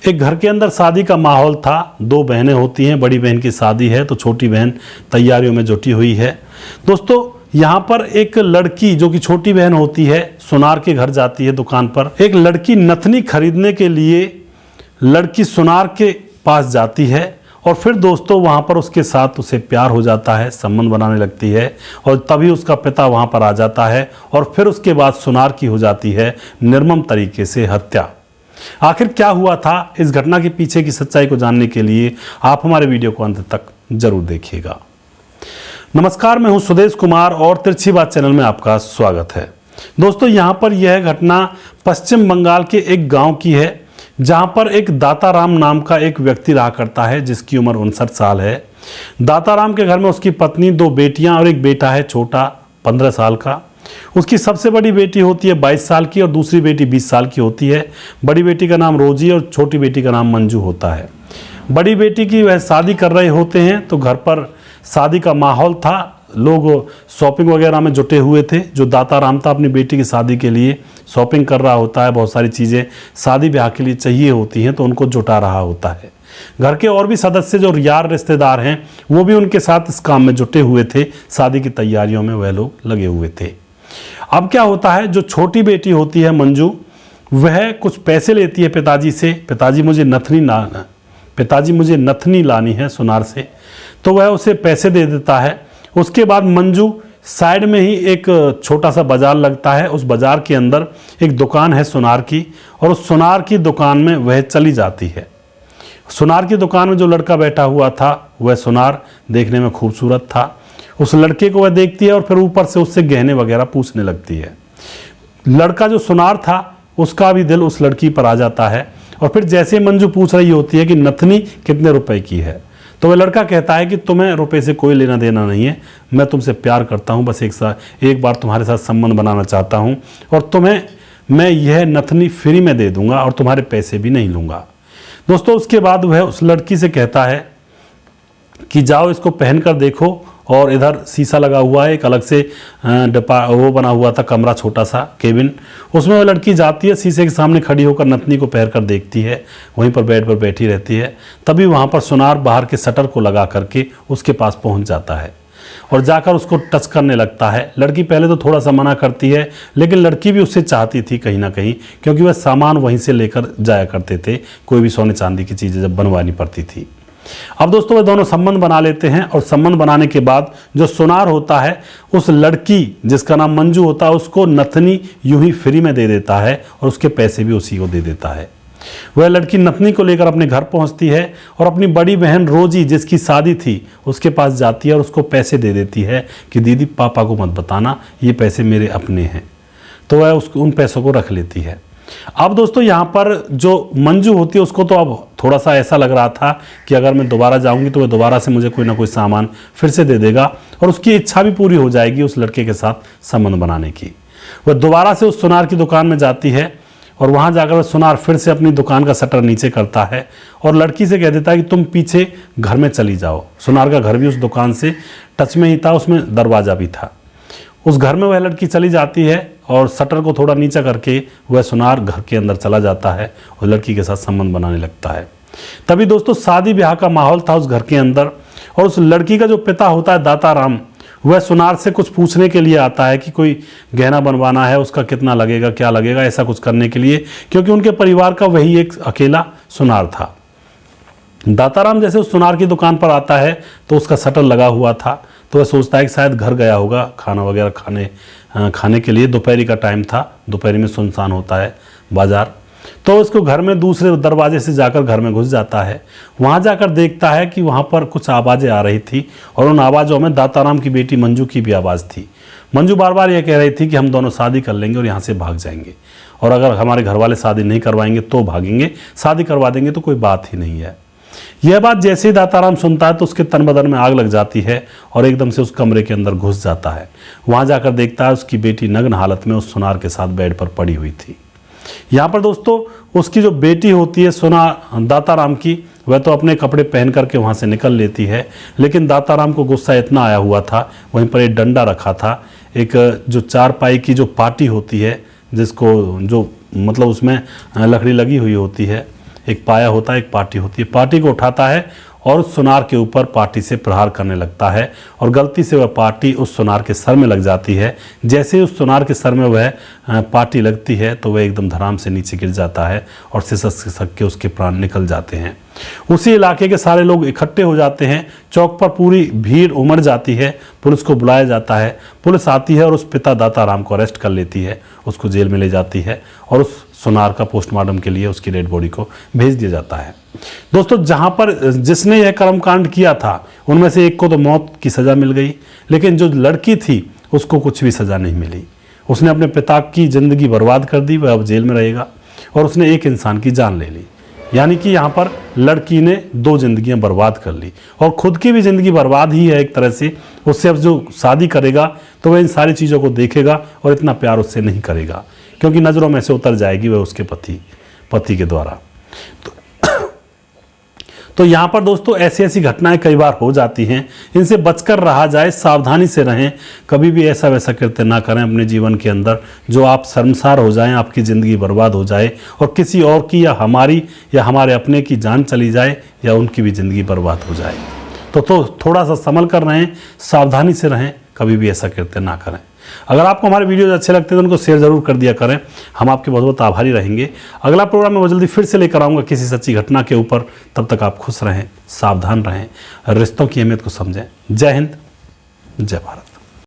एक घर के अंदर शादी का माहौल था। दो बहनें होती हैं, बड़ी बहन की शादी है तो छोटी बहन तैयारियों में जुटी हुई है। दोस्तों यहाँ पर एक लड़की जो कि छोटी बहन होती है सुनार के घर जाती है दुकान पर। एक लड़की नथनी खरीदने के लिए लड़की सुनार के पास जाती है और फिर दोस्तों वहाँ पर उसके साथ उसे प्यार हो जाता है, संबंध बनाने लगती है और तभी उसका पिता वहाँ पर आ जाता है और फिर उसके बाद सुनार की हो जाती है निर्मम तरीके से हत्या। आखिर क्या हुआ था, इस घटना के पीछे की सच्चाई को जानने के लिए आप हमारे वीडियो को अंत तक जरूर देखिएगा। नमस्कार, मैं हूं सुदेश कुमार और तिरछी बात चैनल में आपका स्वागत है। दोस्तों यहाँ पर यह घटना पश्चिम बंगाल के एक गांव की है जहां पर एक दाताराम नाम का एक व्यक्ति रहा करता है जिसकी उम्र 59 साल है। दाताराम के घर में उसकी पत्नी, 2 बेटियां और एक बेटा है छोटा 15 साल का। उसकी सबसे बड़ी बेटी होती है 22 साल की और दूसरी बेटी 20 साल की होती है। बड़ी बेटी का नाम रोजी और छोटी बेटी का नाम मंजू होता है। बड़ी बेटी की वह शादी कर रहे होते हैं तो घर पर शादी का माहौल था, लोग शॉपिंग वगैरह में जुटे हुए थे। जो दाताराम था अपनी बेटी की शादी के लिए शॉपिंग कर रहा होता है, बहुत सारी चीज़ें शादी ब्याह के लिए चाहिए होती हैं तो उनको जुटा रहा होता है। घर के और भी सदस्य जो यार रिश्तेदार हैं वो भी उनके साथ इस काम में जुटे हुए थे, शादी की तैयारियों में वह लोग लगे हुए थे। अब क्या होता है, जो छोटी बेटी होती है मंजू, वह कुछ पैसे लेती है पिताजी से। पिताजी मुझे नथनी लानी है सुनार से, तो वह उसे पैसे दे देता है। उसके बाद मंजू साइड में ही एक छोटा सा बाजार लगता है, उस बाजार के अंदर एक दुकान है सुनार की और उस सुनार की दुकान में वह चली जाती है। सुनार की दुकान में जो लड़का बैठा हुआ था वह सुनार देखने में खूबसूरत था। उस लड़के को वह देखती है और फिर ऊपर से उससे गहने वगैरह पूछने लगती है। लड़का जो सुनार था उसका भी दिल उस लड़की पर आ जाता है और फिर जैसे मंजू पूछ रही होती है कि नथनी कितने रुपए की है, तो वह लड़का कहता है कि तुम्हें रुपए से कोई लेना देना नहीं है, मैं तुमसे प्यार करता हूँ, बस एक बार तुम्हारे साथ संबंध बनाना चाहता हूँ और तुम्हें मैं यह नथनी फ्री में दे दूंगा और तुम्हारे पैसे भी नहीं लूँगा। दोस्तों उसके बाद वह उस लड़की से कहता है कि जाओ इसको पहन कर देखो, और इधर शीशा लगा हुआ है, एक अलग से वो बना हुआ था कमरा, छोटा सा केबिन, उसमें वो लड़की जाती है, शीशे के सामने खड़ी होकर नथनी को पहन कर देखती है, वहीं पर बेड पर बैठी रहती है। तभी वहाँ पर सुनार बाहर के शटर को लगा करके उसके पास पहुँच जाता है और जाकर उसको टच करने लगता है। लड़की पहले तो थोड़ा सा मना करती है, लेकिन लड़की भी उससे चाहती थी कहीं ना कहीं, क्योंकि वह सामान वहीं से लेकर जाया करते थे, कोई भी सोने चांदी की चीज़ें जब बनवानी पड़ती थी। अब दोस्तों वे दोनों संबंध बना लेते हैं और संबंध बनाने के बाद जो सुनार होता है उस लड़की जिसका नाम मंजू होता है उसको नथनी यूं ही फ्री में दे देता है और उसके पैसे भी उसी को दे देता है। वह लड़की नथनी को लेकर अपने घर पहुंचती है और अपनी बड़ी बहन रोजी जिसकी शादी थी उसके पास जाती है और उसको पैसे दे देती है कि दीदी पापा को मत बताना, ये पैसे मेरे अपने हैं। तो वह उन पैसों को रख लेती है। अब दोस्तों यहाँ पर जो मंजू होती है उसको तो अब थोड़ा सा ऐसा लग रहा था कि अगर मैं दोबारा जाऊंगी तो वह दोबारा से मुझे कोई ना कोई सामान फिर से दे देगा और उसकी इच्छा भी पूरी हो जाएगी उस लड़के के साथ संबंध बनाने की। वह दोबारा से उस सुनार की दुकान में जाती है और वहाँ जाकर वह सुनार फिर से अपनी दुकान का शटर नीचे करता है और लड़की से कह देता है कि तुम पीछे घर में चली जाओ। सुनार का घर भी उस दुकान से टच में ही था, उसमें दरवाज़ा भी था। उस घर में वह लड़की चली जाती है और शटर को थोड़ा नीचा करके वह सुनार घर के अंदर चला जाता है और लड़की के साथ संबंध बनाने लगता है। तभी दोस्तों शादी ब्याह का माहौल था उस घर के अंदर और उस लड़की का जो पिता होता है दाताराम, वह सुनार से कुछ पूछने के लिए आता है कि कोई गहना बनवाना है, उसका कितना लगेगा, क्या लगेगा, ऐसा कुछ करने के लिए, क्योंकि उनके परिवार का वही एक अकेला सुनार था। दाताराम जैसे उस सुनार की दुकान पर आता है तो उसका शटर लगा हुआ था, तो वह सोचता है कि शायद घर गया होगा खाना वगैरह खाने के लिए। दोपहरी का टाइम था, दोपहरी में सुनसान होता है बाजार, तो उसको घर में दूसरे दरवाजे से जाकर घर में घुस जाता है। वहाँ जाकर देखता है कि वहाँ पर कुछ आवाज़ें आ रही थी और उन आवाज़ों में दाताराम की बेटी मंजू की भी आवाज़ थी। मंजू बार बार यह कह रही थी कि हम दोनों शादी कर लेंगे और यहाँ से भाग जाएंगे, और अगर हमारे घर वाले शादी नहीं करवाएंगे तो भागेंगे, शादी करवा देंगे तो कोई बात ही नहीं है। यह बात जैसे ही दाताराम सुनता है तो उसके तन बदन में आग लग जाती है और एकदम से उस कमरे के अंदर घुस जाता है। वहाँ जाकर देखता है उसकी बेटी नग्न हालत में उस सुनार के साथ बेड पर पड़ी हुई थी। यहाँ पर दोस्तों उसकी जो बेटी होती है दाताराम की, वह तो अपने कपड़े पहन करके वहाँ से निकल लेती है, लेकिन दाताराम को गुस्सा इतना आया हुआ था, वहीं पर एक डंडा रखा था, एक जो चारपाई की जो पाटी होती है जिसको जो मतलब उसमें लकड़ी लगी हुई होती है, एक पाया होता है, एक पार्टी होती है। पार्टी को उठाता है और उस सुनार के ऊपर पार्टी से प्रहार करने लगता है और गलती से वह पार्टी उस सुनार के सर में लग जाती है। जैसे ही उस सुनार के सर में वह पार्टी लगती है तो वह एकदम धड़ाम से नीचे गिर जाता है और सिसक के उसके प्राण निकल जाते हैं। उसी इलाके के सारे लोग इकट्ठे हो जाते हैं। चौक पर पूरी भीड़ उमड़ जाती है। पुलिस को बुलाया जाता है। पुलिस आती है और उस पिता दाताराम को अरेस्ट कर लेती है, उसको जेल में ले जाती है और उस सुनार का पोस्टमार्टम के लिए उसकी डेड बॉडी को भेज दिया जाता है। दोस्तों, जहां पर जिसने यह कर्मकांड किया था उनमें से एक को तो मौत की सज़ा मिल गई, लेकिन जो लड़की थी उसको कुछ भी सज़ा नहीं मिली। उसने अपने पिता की ज़िंदगी बर्बाद कर दी, वह अब जेल में रहेगा और उसने एक इंसान की जान ले ली। यानी कि यहाँ पर लड़की ने 2 जिंदगियां बर्बाद कर ली और खुद की भी ज़िंदगी बर्बाद ही है एक तरह से। उससे अब जो शादी करेगा तो वह इन सारी चीज़ों को देखेगा और इतना प्यार उससे नहीं करेगा, क्योंकि नज़रों में से उतर जाएगी वह उसके पति के द्वारा। तो यहाँ पर दोस्तों ऐसी घटनाएं कई बार हो जाती हैं। इनसे बचकर रहा जाए, सावधानी से रहें, कभी भी ऐसा वैसा कृत्य ना करें अपने जीवन के अंदर जो आप शर्मसार हो जाएं, आपकी ज़िंदगी बर्बाद हो जाए और किसी और की या हमारी या हमारे अपने की जान चली जाए या उनकी भी ज़िंदगी बर्बाद हो जाए। तो थोड़ा सा संभल कर रहें, सावधानी से रहें, कभी भी ऐसा कृत्य ना करें। अगर आपको हमारे वीडियोज अच्छे लगते हैं तो उनको शेयर जरूर कर दिया करें, हम आपके बहुत बहुत आभारी रहेंगे। अगला प्रोग्राम मैं बहुत जल्दी फिर से लेकर आऊँगा किसी सच्ची घटना के ऊपर। तब तक आप खुश रहें, सावधान रहें, रिश्तों की अहमियत को समझें। जय हिंद, जय भारत।